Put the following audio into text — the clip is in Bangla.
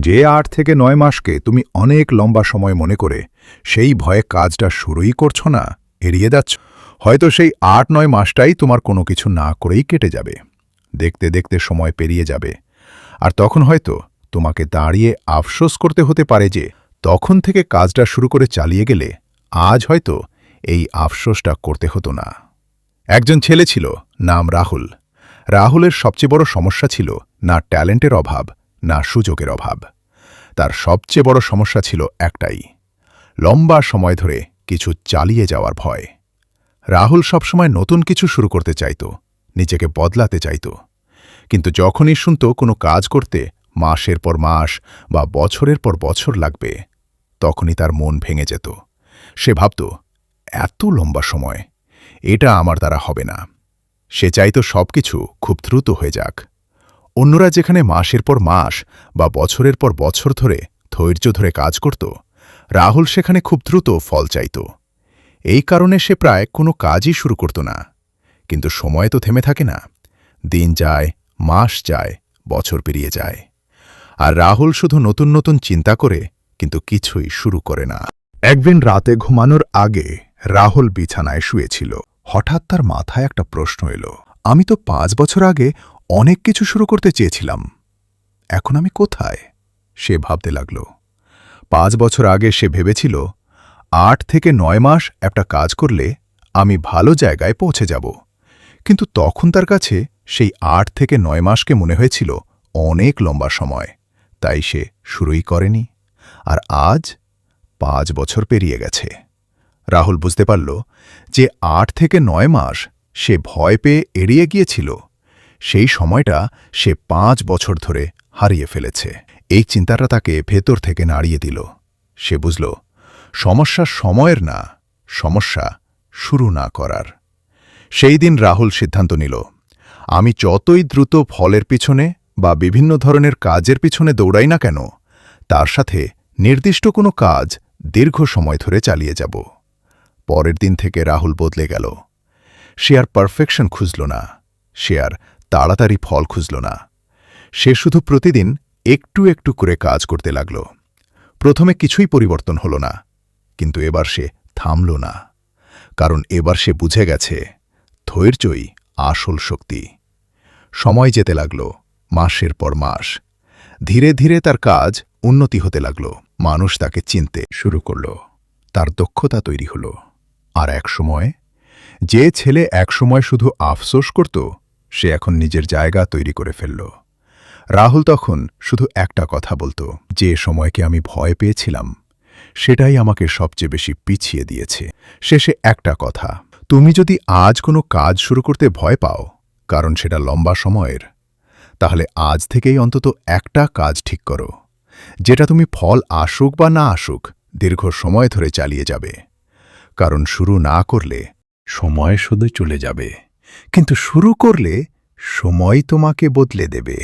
যে ৮ থেকে ৯ মাসকে তুমি অনেক লম্বা সময় মনে করে সেই ভয়ে কাজটা শুরুই করছো না, এড়িয়ে যাচ্ছ, হয়তো সেই ৮-৯ মাসটাই তোমার কোনো কিছু না করেই কেটে যাবে। দেখতে দেখতে সময় পেরিয়ে যাবে, আর তখন হয়তো তোমাকে দাঁড়িয়ে আফসোস করতে হতে পারে যে তখন থেকে কাজটা শুরু করে চালিয়ে গেলে আজ হয়তো এই আফসোসটা করতে হতো না। একজন ছেলে ছিল, নাম রাহুল। রাহুলের সবচেয়ে বড় সমস্যা ছিল না ট্যালেন্টের অভাব, না সুযোগের অভাব। তার সবচেয়ে বড় সমস্যা ছিল একটাই, লম্বা সময় ধরে কিছু চালিয়ে যাওয়ার ভয়। রাহুল সবসময় নতুন কিছু শুরু করতে চাইত, নিজেকে বদলাতে চাইত, কিন্তু যখনই শুনত কোনো কাজ করতে মাসের পর মাস বা বছরের পর বছর লাগবে, তখনই তার মন ভেঙে যেত। সে ভাবত, এত লম্বা সময়, এটা আমার দ্বারা হবে না। সে চাইত সবকিছু খুব দ্রুত হয়ে যাক। অন্যরা যেখানে মাসের পর মাস বা বছরের পর বছর ধরে ধৈর্য ধরে কাজ করত, রাহুল সেখানে খুব দ্রুত ফল চাইত। এই কারণে সে প্রায় কোনো কাজই শুরু করত না। কিন্তু সময় তো থেমে থাকে না। দিন যায়, মাস যায়, বছর পেরিয়ে যায়, আর রাহুল শুধু নতুন নতুন চিন্তা করে, কিন্তু কিছুই শুরু করে না। একদিন রাতে ঘুমানোর আগে রাহুল বিছানায় শুয়েছিল। হঠাৎ তার মাথায় একটা প্রশ্ন এলো, আমি তো ৫ বছর আগে অনেক কিছু শুরু করতে চেয়েছিলাম, এখন আমি কোথায়? সে ভাবতে লাগল। ৫ বছর আগে সে ভেবেছিল ৮ থেকে ৯ মাস একটা কাজ করলে আমি ভালো জায়গায় পৌঁছে যাব, কিন্তু তখন তার কাছে সেই ৮ থেকে ৯ মাসকে মনে হয়েছিল অনেক লম্বা সময়, তাই সে শুরুই করেনি। আর আজ ৫ বছর পেরিয়ে গেছে। রাহুল বুঝতে পারল যে ৮ থেকে ৯ মাস সে ভয় পেয়ে এড়িয়ে গিয়েছিল, সেই সময়টা সে ৫ বছর ধরে হারিয়ে ফেলেছে। এই চিন্তাটা তাকে ভেতর থেকে নাড়িয়ে দিল। সে বুঝল, সমস্যা সময়ের না, সমস্যা শুরু না করার। সেই দিন রাহুল সিদ্ধান্ত নিল, আমি যতই দ্রুত ফলের পিছনে বা বিভিন্ন ধরনের কাজের পিছনে দৌড়াই না কেন, তার সাথে নির্দিষ্ট কোনো কাজ দীর্ঘ সময় ধরে চালিয়ে যাব। পরের দিন থেকে রাহুল বদলে গেল। সে আর পারফেকশন খুঁজল না, সে আর তাড়াতাড়ি ফল খুঁজল না। সে শুধু প্রতিদিন একটু একটু করে কাজ করতে লাগল। প্রথমে কিছুই পরিবর্তন হল না, কিন্তু এবার সে থামল না, কারণ এবার সে বুঝে গেছে ধৈর্যই আসল শক্তি। সময় যেতে লাগল, মাসের পর মাস। ধীরে ধীরে তার কাজ উন্নতি হতে লাগল। মানুষ তাকে চিনতে শুরু করল, তার দক্ষতা তৈরি হল। আর একসময় যে ছেলে একসময় শুধু আফসোস করত, সে এখন নিজের জায়গা তৈরি করে ফেলল। রাহুল তখন শুধু একটা কথা বলত, যে সময়কে আমি ভয় পেয়েছিলাম সেটাই আমাকে সবচেয়ে বেশি পিছিয়ে দিয়েছে। শেষে একটা কথা, তুমি যদি আজ কোনো কাজ শুরু করতে ভয় পাও, কারণ সেটা লম্বা সময়ের, তাহলে আজ থেকেই অন্তত একটা কাজ ঠিক করো, যেটা তুমি ফল আসুক বা না আসুক দীর্ঘ সময় ধরে চালিয়ে যাবে। কারণ শুরু না করলে সময় শুধু চলে যাবে, কিন্তু শুরু করলে সময় তোমাকে বদলে দেবে।